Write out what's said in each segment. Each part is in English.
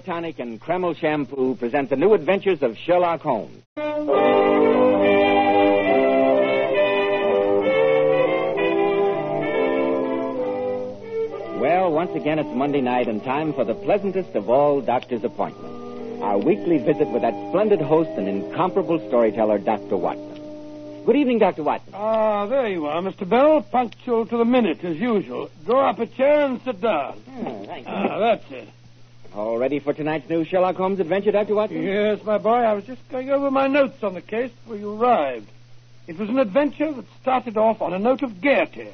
Tonic and Kreml Shampoo present the new adventures of Sherlock Holmes. Well, once again, it's Monday night and time for the pleasantest of all doctor's appointments. Our weekly visit with that splendid host and incomparable storyteller, Dr. Watson. Good evening, Dr. Watson. There you are, Mr. Bell. Punctual to the minute, as usual. Draw up a chair and sit down. Thank you. That's it. All ready for tonight's new Sherlock Holmes adventure, Dr. Watson? Yes, my boy. I was just going over my notes on the case before you arrived. It was an adventure that started off on a note of gaiety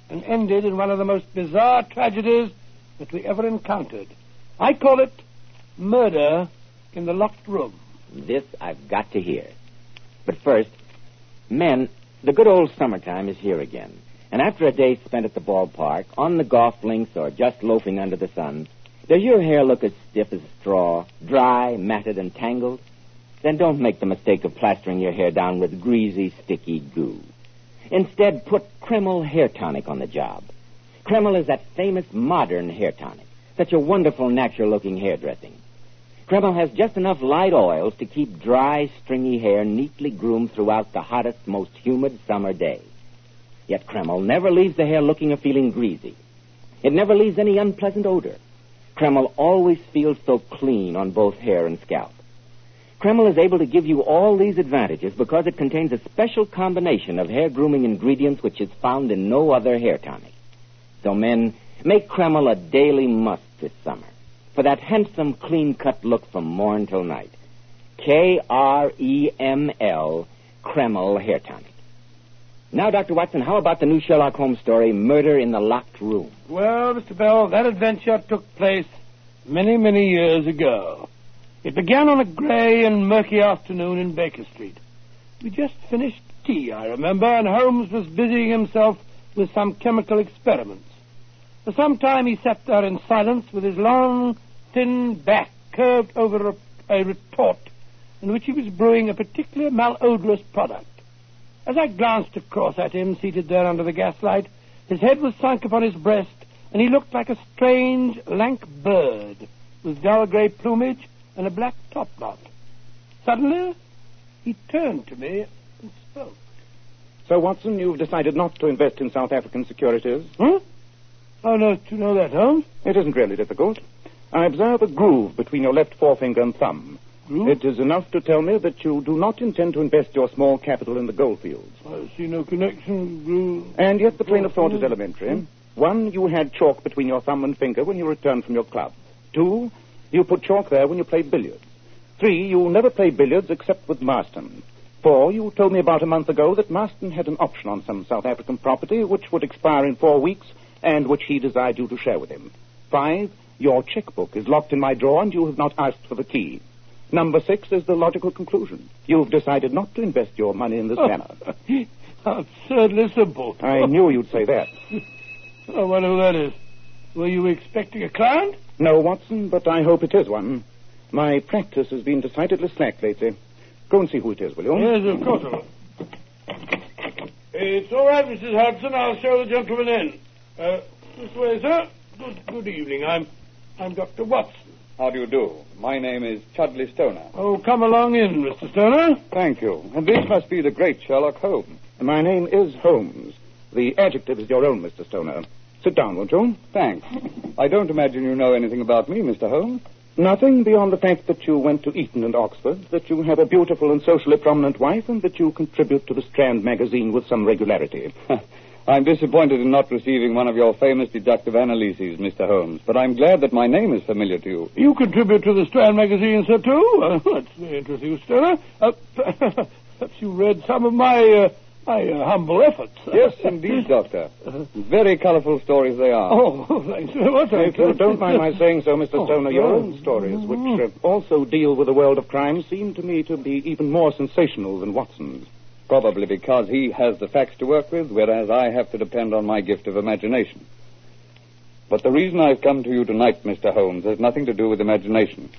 and ended in one of the most bizarre tragedies that we ever encountered. I call it Murder in the Locked Room. This I've got to hear. But first, men, the good old summertime is here again. And after a day spent at the ballpark, on the golf links, or just loafing under the sun, does your hair look as stiff as a straw, dry, matted, and tangled? Then don't make the mistake of plastering your hair down with greasy, sticky goo. Instead, put Kreml Hair Tonic on the job. Kreml is that famous modern hair tonic, such a wonderful, natural-looking hairdressing. Kreml has just enough light oils to keep dry, stringy hair neatly groomed throughout the hottest, most humid summer day. Yet Kreml never leaves the hair looking or feeling greasy. It never leaves any unpleasant odor. Kreml always feels so clean on both hair and scalp. Kreml is able to give you all these advantages because it contains a special combination of hair grooming ingredients which is found in no other hair tonic. So, men, make Kreml a daily must this summer for that handsome, clean-cut look from morn till night. Kreml, Kreml Hair Tonic. Now, Dr. Watson, how about the new Sherlock Holmes story, Murder in the Locked Room? Well, Mr. Bell, that adventure took place many, many years ago. It began on a gray and murky afternoon in Baker Street. We just finished tea, I remember, and Holmes was busying himself with some chemical experiments. For some time he sat there in silence with his long, thin back curved over a retort in which he was brewing a particularly malodorous product. As I glanced across at him, seated there under the gaslight, his head was sunk upon his breast, and he looked like a strange, lank bird with dull gray plumage and a black topknot. Suddenly, he turned to me and spoke. So, Watson, you've decided not to invest in South African securities? Huh? How do you know that, Holmes? It isn't really difficult. I observe a groove between your left forefinger and thumb. Groove? It is enough to tell me that you do not intend to invest your small capital in the gold fields. I see no connection, groove. And yet the train of thought is elementary. 1, you had chalk between your thumb and finger when you returned from your club. 2, you put chalk there when you played billiards. 3, you never play billiards except with Marston. 4, you told me about a month ago that Marston had an option on some South African property which would expire in 4 weeks and which he desired you to share with him. 5, your checkbook is locked in my drawer and you have not asked for the key. Number 6 is the logical conclusion. You've decided not to invest your money in this manner. Absurdly simple. I knew you'd say that. I wonder who that is. Were you expecting a client? No, Watson, but I hope it is one. My practice has been decidedly slack lately. Go and see who it is, will you? Yes, of course I will. It's all right, Mrs. Hudson. I'll show the gentleman in. This way, sir. Good evening. I'm Dr. Watson. How do you do? My name is Chudley Stoner. Oh, come along in, Mr. Stoner. Thank you. And this must be the great Sherlock Holmes. My name is Holmes. The adjective is your own, Mr. Stoner. Sit down, won't you? Thanks. I don't imagine you know anything about me, Mr. Holmes. Nothing beyond the fact that you went to Eton and Oxford, that you have a beautiful and socially prominent wife, and that you contribute to the Strand magazine with some regularity. I'm disappointed in not receiving one of your famous deductive analyses, Mr. Holmes, but I'm glad that my name is familiar to you. You contribute to the Strand magazine, sir, too? That's very interesting, Stoner. Perhaps you read some of my humble efforts. Yes, indeed, Doctor. Very colorful stories they are. Oh, thanks very much. If you don't mind my saying so, Mr. Stoner, your own stories, which also deal with the world of crime, seem to me to be even more sensational than Watson's. Probably because he has the facts to work with, whereas I have to depend on my gift of imagination. But the reason I've come to you tonight, Mr. Holmes, has nothing to do with imagination.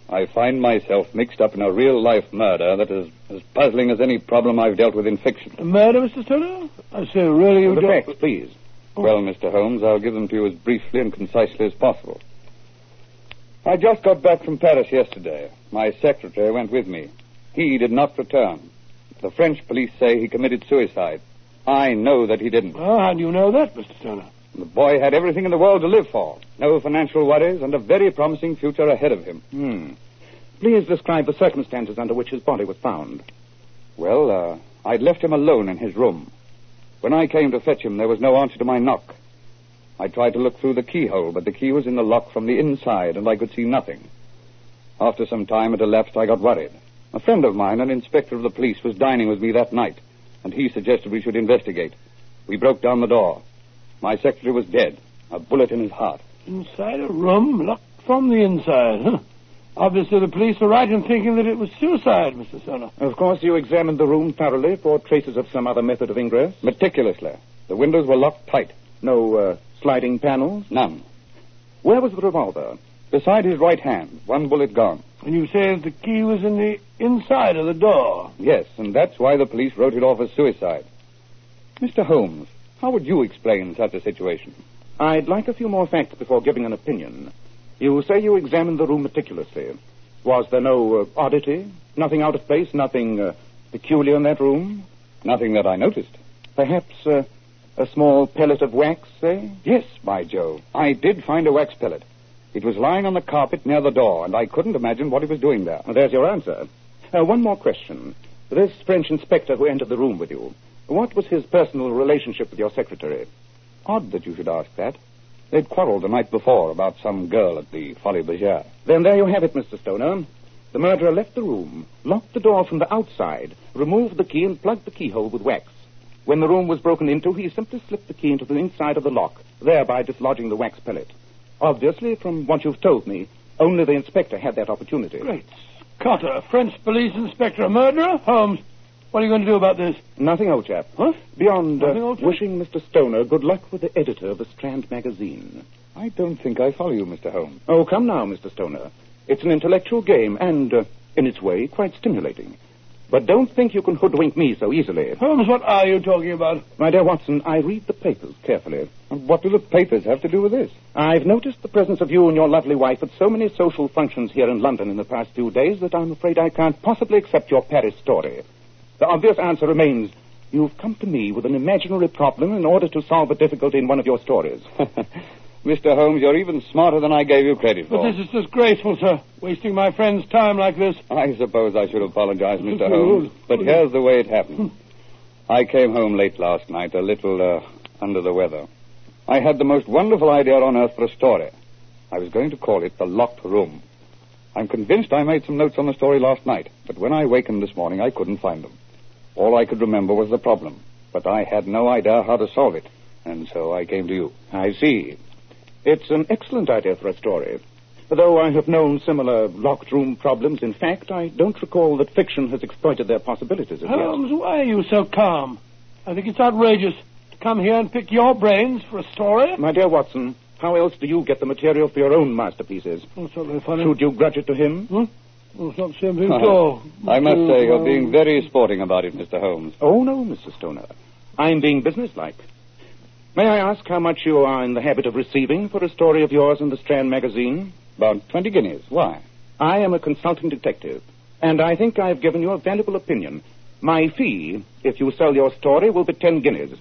I find myself mixed up in a real-life murder that is as puzzling as any problem I've dealt with in fiction. A murder, Mr. Stoner? I say, really, you The don't... facts, please. Well, Mr. Holmes, I'll give them to you as briefly and concisely as possible. I just got back from Paris yesterday. My secretary went with me. He did not return. The French police say he committed suicide. I know that he didn't. Well, how do you know that, Mr. Stoner? The boy had everything in the world to live for. No financial worries and a very promising future ahead of him. Please describe the circumstances under which his body was found. Well, I'd left him alone in his room. When I came to fetch him, there was no answer to my knock. I tried to look through the keyhole, but the key was in the lock from the inside, and I could see nothing. After some time it elapsed, I got worried. A friend of mine, an inspector of the police, was dining with me that night, and he suggested we should investigate. We broke down the door. My secretary was dead, a bullet in his heart. Inside a room, locked from the inside, huh? Obviously the police are right in thinking that it was suicide, Mr. Stoner. Of course, you examined the room thoroughly for traces of some other method of ingress? Meticulously. The windows were locked tight. No sliding panels? None. Where was the revolver? Beside his right hand, one bullet gone. And you say that the key was in the inside of the door? Yes, and that's why the police wrote it off as suicide. Mr. Holmes, how would you explain such a situation? I'd like a few more facts before giving an opinion. You say you examined the room meticulously. Was there no oddity? Nothing out of place? Nothing peculiar in that room? Nothing that I noticed. Perhaps a small pellet of wax, say? Yes, by Jove. I did find a wax pellet. It was lying on the carpet near the door, and I couldn't imagine what it was doing there. Well, there's your answer. One more question. This French inspector who entered the room with you, what was his personal relationship with your secretary? Odd that you should ask that. They'd quarreled the night before about some girl at the Folies Bergère. Then there you have it, Mr. Stoner. The murderer left the room, locked the door from the outside, removed the key, and plugged the keyhole with wax. When the room was broken into, he simply slipped the key into the inside of the lock, thereby dislodging the wax pellet. Obviously, from what you've told me, only the inspector had that opportunity. Great Scott, a French police inspector, a murderer? Holmes, what are you going to do about this? Nothing, old chap. Huh? Beyond Nothing, old chap? wishing Mr. Stoner good luck with the editor of the Strand magazine. I don't think I follow you, Mr. Holmes. Oh, come now, Mr. Stoner. It's an intellectual game and, in its way, quite stimulating. But don't think you can hoodwink me so easily. Holmes, what are you talking about? My dear Watson, I read the papers carefully. And what do the papers have to do with this? I've noticed the presence of you and your lovely wife at so many social functions here in London in the past few days that I'm afraid I can't possibly accept your Paris story. The obvious answer remains, you've come to me with an imaginary problem in order to solve a difficulty in one of your stories. Mr. Holmes, you're even smarter than I gave you credit for. But this is disgraceful, sir. Wasting my friend's time like this. I suppose I should apologize, Mr. Holmes. But here's the way it happened. I came home late last night, a little under the weather. I had the most wonderful idea on earth for a story. I was going to call it The Locked Room. I'm convinced I made some notes on the story last night, but when I wakened this morning, I couldn't find them. All I could remember was the problem, but I had no idea how to solve it, and so I came to you. I see. It's an excellent idea for a story. Though I have known similar locked room problems, in fact, I don't recall that fiction has exploited their possibilities as yet. Holmes, why are you so calm? I think it's outrageous to come here and pick your brains for a story. My dear Watson, how else do you get the material for your own masterpieces? Oh, it's not very funny. Should you grudge it to him? Oh, it's not the same thing at all. I must say, you're being very sporting about it, Mr. Holmes. Oh, no, Mr. Stoner. I'm being businesslike. May I ask how much you are in the habit of receiving for a story of yours in the Strand magazine? About 20 guineas. Why? I am a consulting detective, and I think I've given you a valuable opinion. My fee, if you sell your story, will be 10 guineas.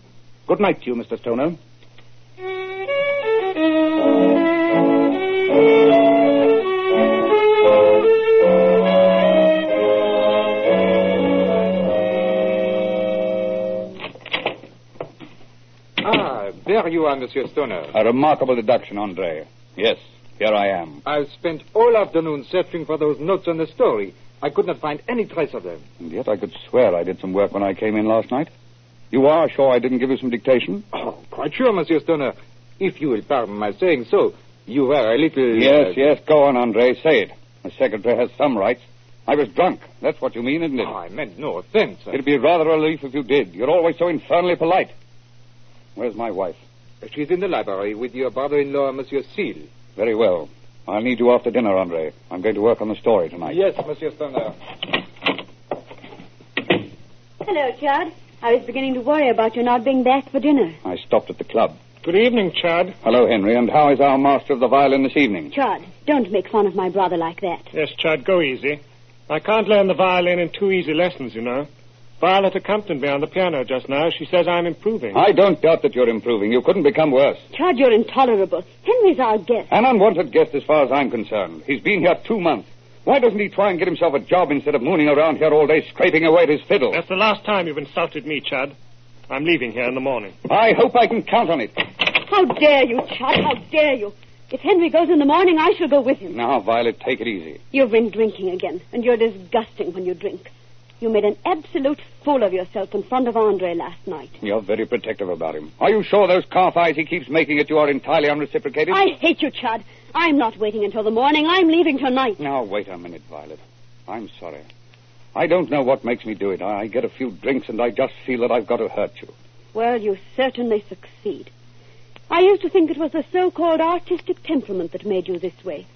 Good night to you, Mr. Stoner. There you are, Monsieur Stoner. A remarkable deduction, Andre. Yes, here I am. I've spent all afternoon searching for those notes on the story. I could not find any trace of them. And yet I could swear I did some work when I came in last night. You are sure I didn't give you some dictation? Oh, quite sure, Monsieur Stoner. If you will pardon my saying so, you were a little... Yes, go on, Andre. Say it. The secretary has some rights. I was drunk. That's what you mean, isn't it? Oh, I meant no offense. It'd be rather a relief if you did. You're always so infernally polite. Where's my wife? She's in the library with your brother-in-law, Monsieur Seal. Very well. I'll need you after dinner, Andre. I'm going to work on the story tonight. Yes, Monsieur Stoner. Hello, Chad. I was beginning to worry about you not being back for dinner. I stopped at the club. Good evening, Chad. Hello, Henry. And how is our master of the violin this evening? Chad, don't make fun of my brother like that. Yes, Chad, go easy. I can't learn the violin in 2 easy lessons, you know. Violet accompanied me on the piano just now. She says I'm improving. I don't doubt that you're improving. You couldn't become worse. Chad, you're intolerable. Henry's our guest. An unwanted guest as far as I'm concerned. He's been here 2 months. Why doesn't he try and get himself a job instead of mooning around here all day scraping away at his fiddle? That's the last time you've insulted me, Chad. I'm leaving here in the morning. I hope I can count on it. How dare you, Chad? How dare you? If Henry goes in the morning, I shall go with him. Now, Violet, take it easy. You've been drinking again, and you're disgusting when you drink. You made an absolute fool of yourself in front of Andre last night. You're very protective about him. Are you sure those calf eyes he keeps making at you are entirely unreciprocated? I hate you, Chad. I'm not waiting until the morning. I'm leaving tonight. Now, wait a minute, Violet. I'm sorry. I don't know what makes me do it. I get a few drinks and I just feel that I've got to hurt you. Well, you certainly succeed. I used to think it was the so-called artistic temperament that made you this way.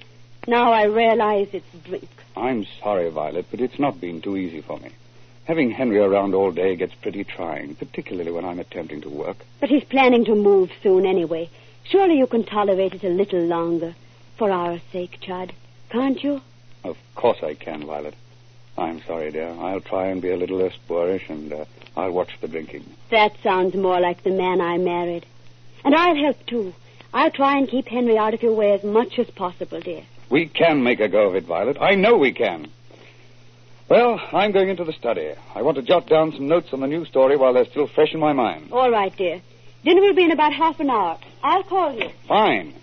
Now I realize it's drink. I'm sorry, Violet, but it's not been too easy for me. Having Henry around all day gets pretty trying, particularly when I'm attempting to work. But he's planning to move soon anyway. Surely you can tolerate it a little longer. For our sake, Chad. Can't you? Of course I can, Violet. I'm sorry, dear. I'll try and be a little less boorish, and I'll watch the drinking. That sounds more like the man I married. And I'll help, too. I'll try and keep Henry out of your way as much as possible, dear. We can make a go of it, Violet. I know we can. Well, I'm going into the study. I want to jot down some notes on the new story while they're still fresh in my mind. All right, dear. Dinner will be in about half an hour. I'll call you. Fine.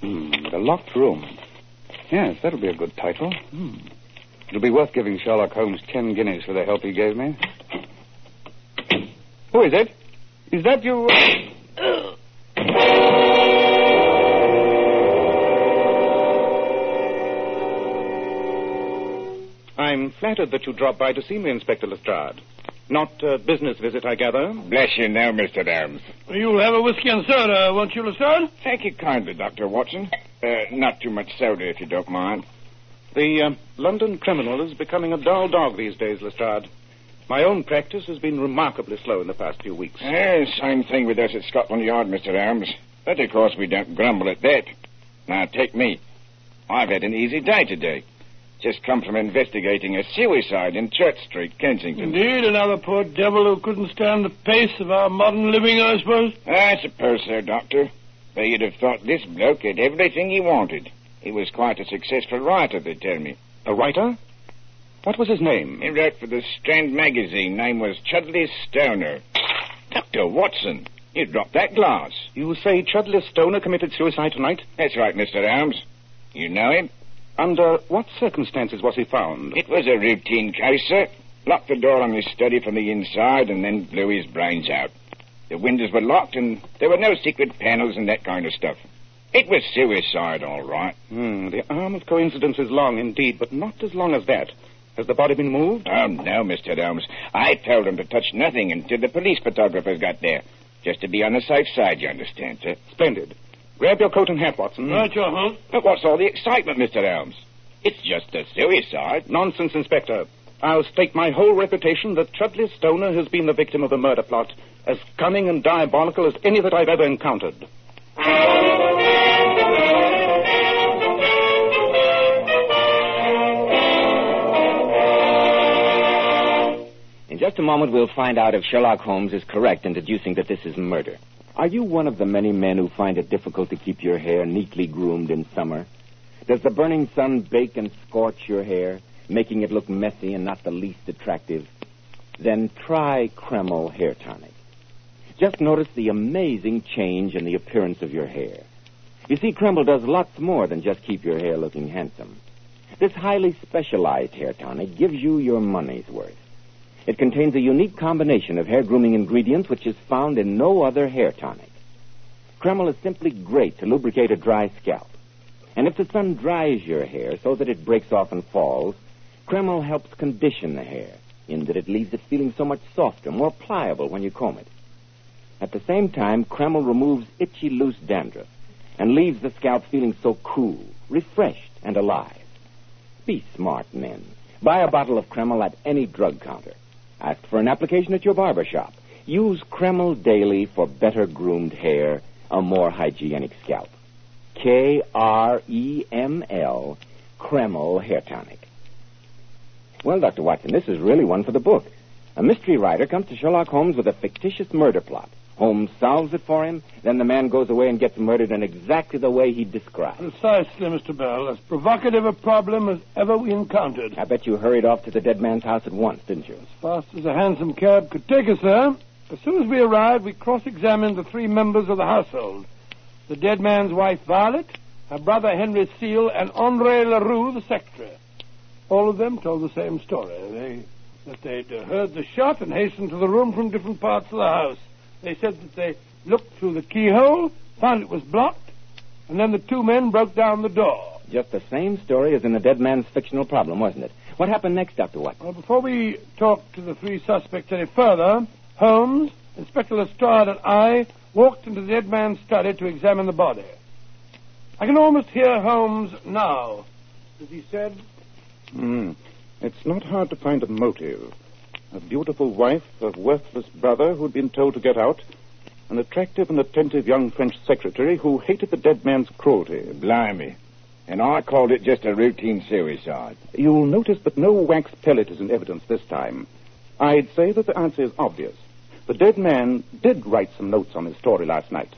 The Locked Room. Yes, that'll be a good title. It'll be worth giving Sherlock Holmes 10 guineas for the help he gave me. Who is it? Is that you? I'm flattered that you dropped by to see me, Inspector Lestrade. Not a business visit, I gather. Bless you now, Mr. Holmes. You'll have a whiskey and soda, won't you, Lestrade? Thank you kindly, Dr. Watson. Not too much soda, if you don't mind. The London criminal is becoming a dull dog these days, Lestrade. My own practice has been remarkably slow in the past few weeks. Same thing with us at Scotland Yard, Mr. Holmes. But, of course, we don't grumble at that. Now, take me. I've had an easy day today. Just come from investigating a suicide in Church Street, Kensington. Indeed, another poor devil who couldn't stand the pace of our modern living, I suppose. I suppose so, Doctor. But you'd have thought this bloke had everything he wanted. He was quite a successful writer, they tell me. A writer? What was his name? He wrote for the Strand magazine. Name was Chudley Stoner. Dr. Watson, you dropped that glass. You say Chudley Stoner committed suicide tonight? That's right, Mr. Holmes. You know him? Under what circumstances was he found? It was a routine case, sir. Locked the door on his study from the inside and then blew his brains out. The windows were locked and there were no secret panels and that kind of stuff. It was suicide, all right. The arm of coincidence is long indeed, but not as long as that. Has the body been moved? Oh, no, Mr. Holmes. I told him to touch nothing until the police photographers got there. Just to be on the safe side, you understand, sir. Splendid. Grab your coat and hat, Watson. Right, your Holmes. But what's all the excitement, Mr. Holmes? It's just a suicide. Nonsense, Inspector. I'll stake my whole reputation that Chudley Stoner has been the victim of a murder plot, as cunning and diabolical as any that I've ever encountered. In just a moment, we'll find out if Sherlock Holmes is correct in deducing that this is murder. Are you one of the many men who find it difficult to keep your hair neatly groomed in summer? Does the burning sun bake and scorch your hair, making it look messy and not the least attractive? Then try Kreml Hair Tonic. Just notice the amazing change in the appearance of your hair. You see, Kreml does lots more than just keep your hair looking handsome. This highly specialized hair tonic gives you your money's worth. It contains a unique combination of hair grooming ingredients which is found in no other hair tonic. Kreml is simply great to lubricate a dry scalp. And if the sun dries your hair so that it breaks off and falls, Kreml helps condition the hair in that it leaves it feeling so much softer, more pliable when you comb it. At the same time, Kreml removes itchy, loose dandruff and leaves the scalp feeling so cool, refreshed, and alive. Be smart, men. Buy a bottle of Kreml at any drug counter. Ask for an application at your barber shop. Use Kreml daily for better groomed hair, a more hygienic scalp. Kreml, Kreml Hair Tonic. Well, Dr. Watson, this is really one for the book. A mystery writer comes to Sherlock Holmes with a fictitious murder plot. Holmes solves it for him, then the man goes away and gets murdered in exactly the way he described. Precisely, Mr. Bell. As provocative a problem as ever we encountered. I bet you hurried off to the dead man's house at once, didn't you? As fast as a hansom cab could take us there. As soon as we arrived, we cross-examined the 3 members of the household. The dead man's wife, Violet, her brother, Henry Seal, and André Leroux, the secretary. All of them told the same story. That they'd heard the shot and hastened to the room from different parts of the house. They said that they looked through the keyhole, found it was blocked, and then the 2 men broke down the door. Just the same story as in the dead man's fictional problem, wasn't it? What happened next, Dr. Watson? Well, before we talked to the 3 suspects any further, Holmes, Inspector Lestrade, and I walked into the dead man's study to examine the body. I can almost hear Holmes now, as he said... It's not hard to find a motive. A beautiful wife, a worthless brother who'd been told to get out, an attractive and attentive young French secretary who hated the dead man's cruelty. Blimey. And I called it just a routine suicide. You'll notice that no wax pellet is in evidence this time. I'd say that the answer is obvious. The dead man did write some notes on his story last night.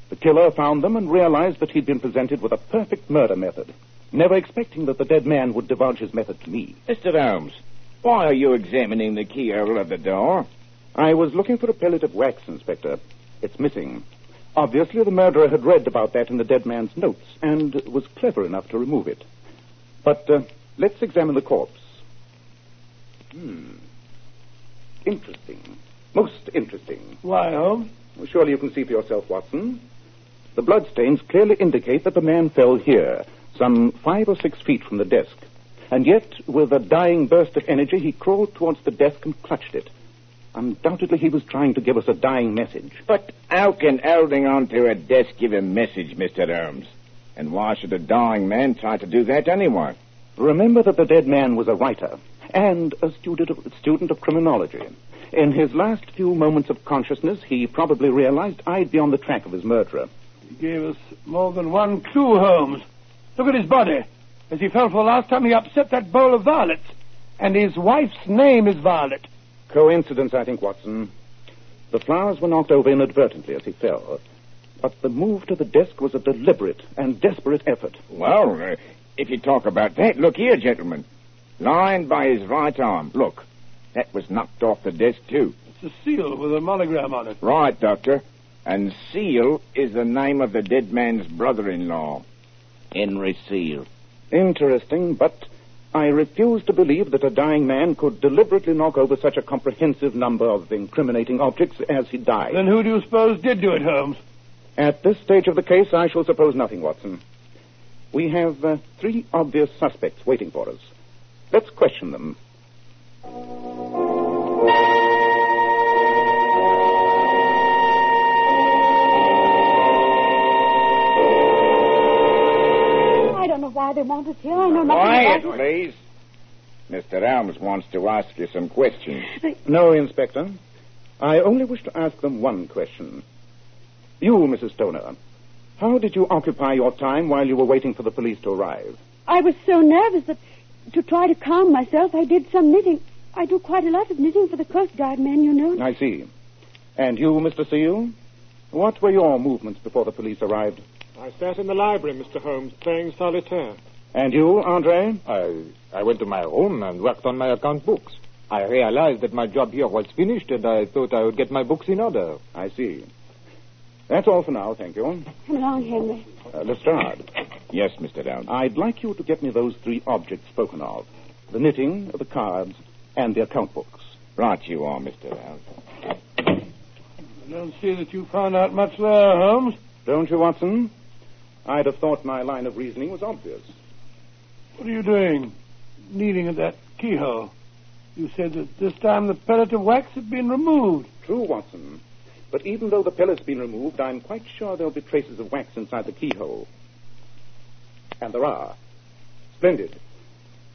The killer found them and realized that he'd been presented with a perfect murder method, never expecting that the dead man would divulge his method to me. Mr. Holmes, why are you examining the keyhole of the door? I was looking for a pellet of wax, Inspector. It's missing. Obviously, the murderer had read about that in the dead man's notes and was clever enough to remove it. But let's examine the corpse. Interesting. Most interesting. Why, Holmes? Well, surely you can see for yourself, Watson. The bloodstains clearly indicate that the man fell here, some 5 or 6 feet from the desk. And yet, with a dying burst of energy, he crawled towards the desk and clutched it. Undoubtedly, he was trying to give us a dying message. But how can holding on to a desk give a message, Mr. Holmes? And why should a dying man try to do that anyway? Remember that the dead man was a writer and a student of criminology. In his last few moments of consciousness, he probably realized I'd be on the track of his murderer. He gave us more than one clue, Holmes. Look at his body. As he fell for the last time, he upset that bowl of violets. And his wife's name is Violet. Coincidence, I think, Watson. The flowers were knocked over inadvertently as he fell. But the move to the desk was a deliberate and desperate effort. Well, if you talk about that, look here, gentlemen. Lying by his right arm. Look, that was knocked off the desk, too. It's a seal with a monogram on it. Right, Doctor. And Seal is the name of the dead man's brother-in-law. Henry Seal. Interesting, but I refuse to believe that a dying man could deliberately knock over such a comprehensive number of incriminating objects as he died. Then who do you suppose did do it, Holmes? At this stage of the case, I shall suppose nothing, Watson. We have 3 obvious suspects waiting for us. Let's question them. I don't know why they want us here. I know nothing Quiet, about it. please. Mr. Holmes wants to ask you some questions. No, Inspector. I only wish to ask them one question. You, Mrs. Stoner, how did you occupy your time while you were waiting for the police to arrive? I was so nervous that to try to calm myself, I did some knitting. I do quite a lot of knitting for the Coast Guard men, you know. I see. And you, Mr. Seal? What were your movements before the police arrived? I sat in the library, Mr. Holmes, playing solitaire. And you, Andre? I went to my room and worked on my account books. I realized that my job here was finished, and I thought I would get my books in order. I see. That's all for now, thank you. Come along, Henry. Lestrade. Yes, Mr. Holmes. I'd like you to get me those 3 objects spoken of. The knitting, the cards, and the account books. Right you are, Mr. Holmes. I don't see that you found out much there, Holmes. Don't you, Watson? I'd have thought my line of reasoning was obvious. What are you doing? Kneading at that keyhole. You said that this time the pellet of wax had been removed. True, Watson. But even though the pellet's been removed, I'm quite sure there'll be traces of wax inside the keyhole. And there are. Splendid.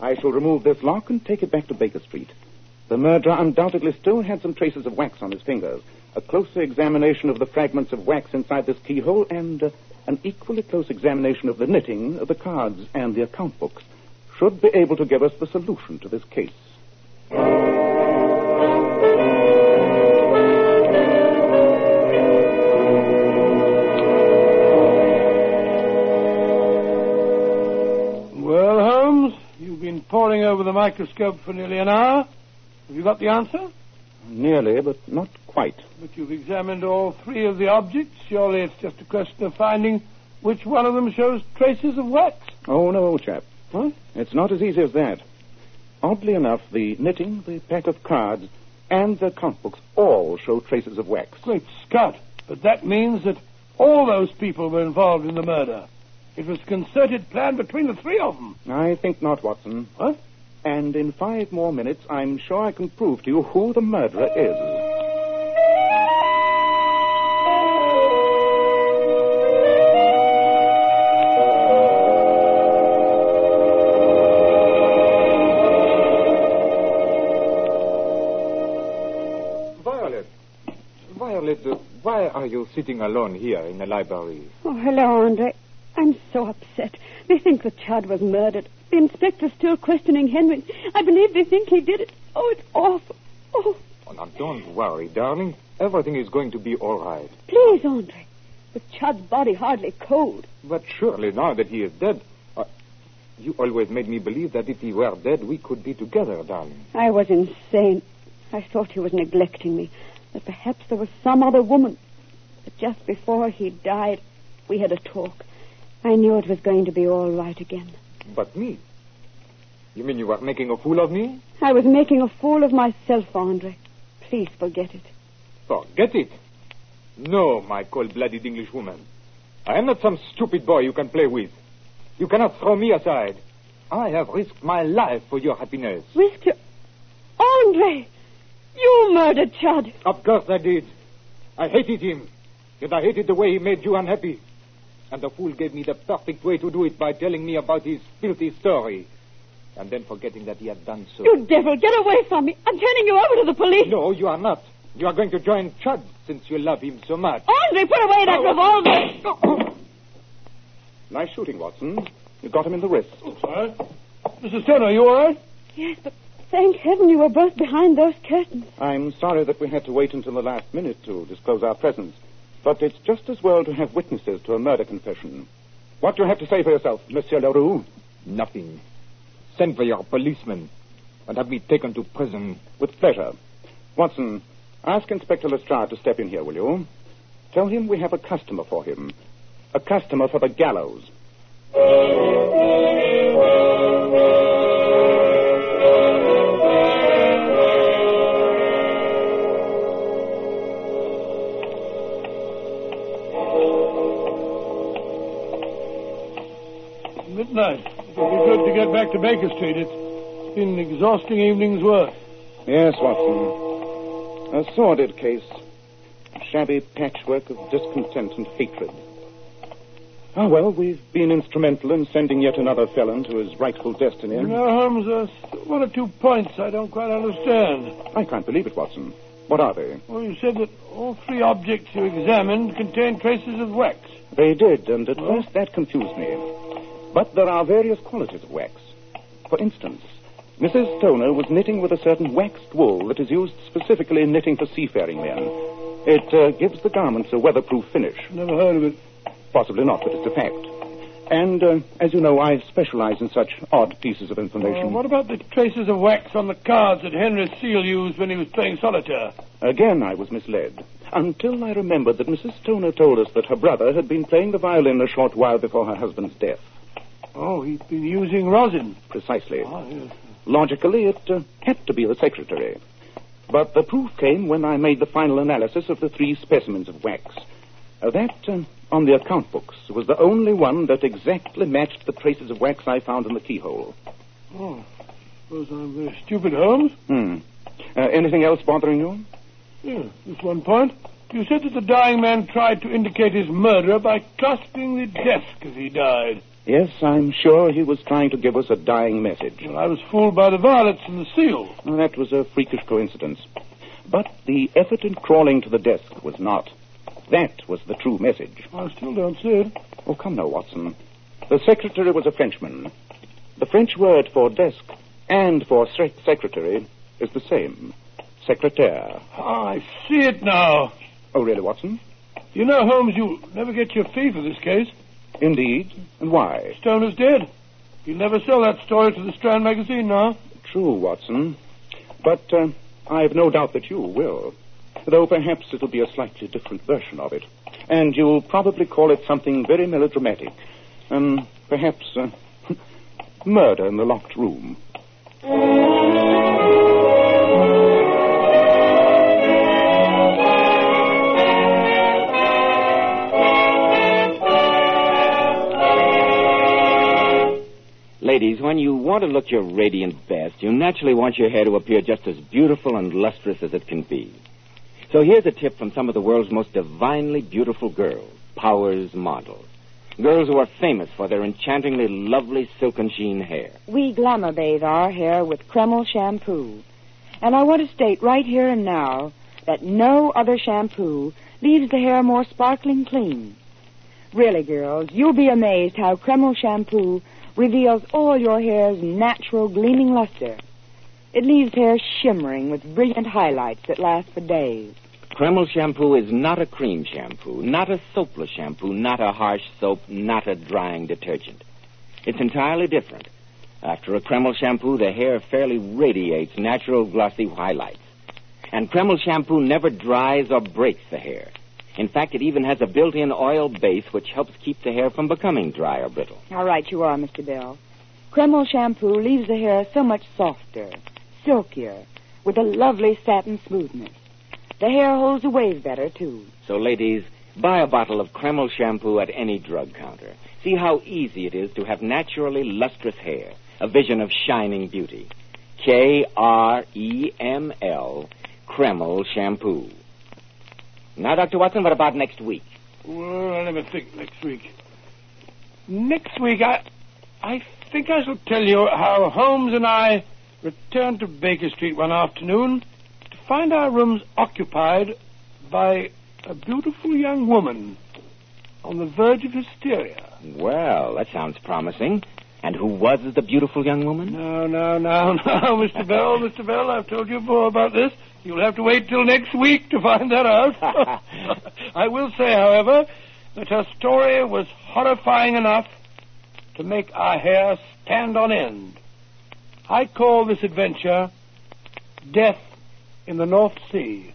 I shall remove this lock and take it back to Baker Street. The murderer undoubtedly still had some traces of wax on his fingers. A closer examination of the fragments of wax inside this keyhole and an equally close examination of the knitting, the cards, and the account books should be able to give us the solution to this case. Well, Holmes, you've been poring over the microscope for nearly an hour. Have you got the answer? Nearly, but not quite. But you've examined all three of the objects. Surely it's just a question of finding which one of them shows traces of wax. Oh, no, old chap. Huh? It's not as easy as that. Oddly enough, the knitting, the pack of cards, and the account books all show traces of wax. Great Scott. But that means that all those people were involved in the murder. It was a concerted plan between the three of them. I think not, Watson. What? And in 5 more minutes, I'm sure I can prove to you who the murderer is. Violet, why are you sitting alone here in the library? Oh, hello, Andre. I'm so upset. They think the Chud was murdered. The inspector's still questioning Henry. I believe they think he did it. Oh, it's awful. Oh. Oh, now, don't worry, darling. Everything is going to be all right. Please, Andre. The Chud's body hardly cold. But surely now that he is dead... you always made me believe that if he were dead, we could be together, darling. I was insane. I thought he was neglecting me. That perhaps there was some other woman. But just before he died, we had a talk. I knew it was going to be all right again. But me? You mean you were making a fool of me? I was making a fool of myself, Andre. Please forget it. Forget it? No, my cold-blooded Englishwoman. I am not some stupid boy you can play with. You cannot throw me aside. I have risked my life for your happiness. Risked your... Andre! You murdered Chud. Of course I did. I hated him. And I hated the way he made you unhappy. And the fool gave me the perfect way to do it by telling me about his filthy story. And then forgetting that he had done so. You devil, get away from me. I'm turning you over to the police. No, you are not. You are going to join Chud since you love him so much. Andre, put away that revolver. Nice shooting, Watson. You got him in the wrist. Oh, sorry. Mrs. Turner, are you all right? Yes, but thank heaven you were both behind those curtains. I'm sorry that we had to wait until the last minute to disclose our presence. But it's just as well to have witnesses to a murder confession. What do you have to say for yourself, Monsieur Leroux? Nothing. Send for your policeman and have me taken to prison. With pleasure. Watson, ask Inspector Lestrade to step in here, will you? Tell him we have a customer for him. A customer for the gallows. Midnight. It'll be good to get back to Baker Street. It's been an exhausting evening's work. Yes, Watson. A sordid case. A shabby patchwork of discontent and hatred. Oh, well, we've been instrumental in sending yet another felon to his rightful destiny. You know, Holmes, there's one or two points I don't quite understand. I can't believe it, Watson. What are they? Well, you said that all three objects you examined contained traces of wax. They did, and at first that confused me. But there are various qualities of wax. For instance, Mrs. Stoner was knitting with a certain waxed wool that is used specifically in knitting for seafaring men. It gives the garments a weatherproof finish. Never heard of it. Possibly not, but it's a fact. And, as you know, I specialize in such odd pieces of information. What about the traces of wax on the cards that Henry Seal used when he was playing solitaire? Again, I was misled. Until I remembered that Mrs. Stoner told us that her brother had been playing the violin a short while before her husband's death. Oh, he'd been using rosin. Precisely. Oh, yes. Logically, it had to be the secretary. But the proof came when I made the final analysis of the 3 specimens of wax. That, on the account books, was the only one that exactly matched the traces of wax I found in the keyhole. Oh, suppose I'm very stupid, Holmes. Anything else bothering you? Yeah, just one point. You said that the dying man tried to indicate his murderer by clasping the desk as he died. Yes, I'm sure he was trying to give us a dying message. Well, I was fooled by the violets and the seal. Well, that was a freakish coincidence. But the effort in crawling to the desk was not. That was the true message. I still don't see it. Oh, come now, Watson. The secretary was a Frenchman. The French word for desk and for secretary is the same. Secretaire. I see it now. Oh, really, Watson? You know, Holmes, you'll never get your fee for this case. Indeed. And why? Stoner's dead. You'll never sell that story to the Strand magazine now. True, Watson. But I've no doubt that you will. Though perhaps it'll be a slightly different version of it. And you'll probably call it something very melodramatic. Perhaps murder in the locked room. Ladies, when you want to look your radiant best, you naturally want your hair to appear just as beautiful and lustrous as it can be. So here's a tip from some of the world's most divinely beautiful girls, Powers models. Girls who are famous for their enchantingly lovely silken sheen hair. We glamour bathe our hair with Kreml shampoo. And I want to state right here and now that no other shampoo leaves the hair more sparkling clean. Really, girls, you'll be amazed how Kreml shampoo reveals all your hair's natural gleaming luster. It leaves hair shimmering with brilliant highlights that last for days. Kreml shampoo is not a cream shampoo, not a soapless shampoo, not a harsh soap, not a drying detergent. It's entirely different. After a Kreml shampoo, the hair fairly radiates natural glossy highlights. And Kreml shampoo never dries or breaks the hair. In fact, it even has a built-in oil base which helps keep the hair from becoming dry or brittle. How right you are, Mr. Bell. Kreml shampoo leaves the hair so much softer, silkier, with a lovely satin smoothness. The hair holds a wave better, too. So, ladies, buy a bottle of Kreml shampoo at any drug counter. See how easy it is to have naturally lustrous hair, a vision of shining beauty. Kreml, Kreml shampoo. Now, Dr. Watson, what about next week? Well, let me think next week. Next week, I think I shall tell you how Holmes and I returned to Baker Street one afternoon to find our rooms occupied by a beautiful young woman on the verge of hysteria. Well, that sounds promising. And who was the beautiful young woman? No, Mr. Bell. Mr. Bell, I've told you before about this. You'll have to wait till next week to find that out. I will say, however, that her story was horrifying enough to make our hair stand on end. I call this adventure Death in the North Sea.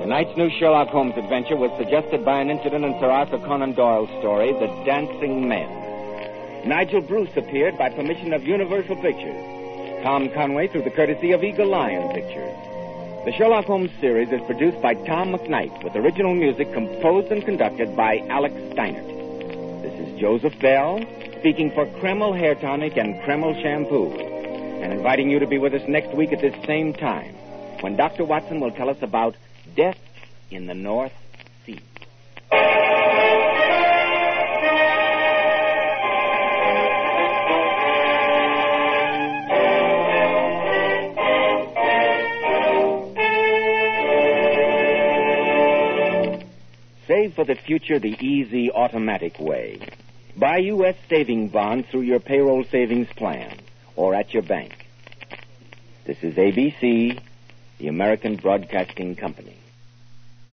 Tonight's new Sherlock Holmes adventure was suggested by an incident in Sir Arthur Conan Doyle's story, The Dancing Men. Nigel Bruce appeared by permission of Universal Pictures. Tom Conway through the courtesy of Eagle Lion Pictures. The Sherlock Holmes series is produced by Tom McKnight with original music composed and conducted by Alex Steinert. This is Joseph Bell speaking for Kreml Hair Tonic and Kreml Shampoo and inviting you to be with us next week at this same time when Dr. Watson will tell us about Death in the North Sea. Save for the future the easy, automatic way. Buy U.S. saving bonds through your payroll savings plan or at your bank. This is ABC, the American Broadcasting Company.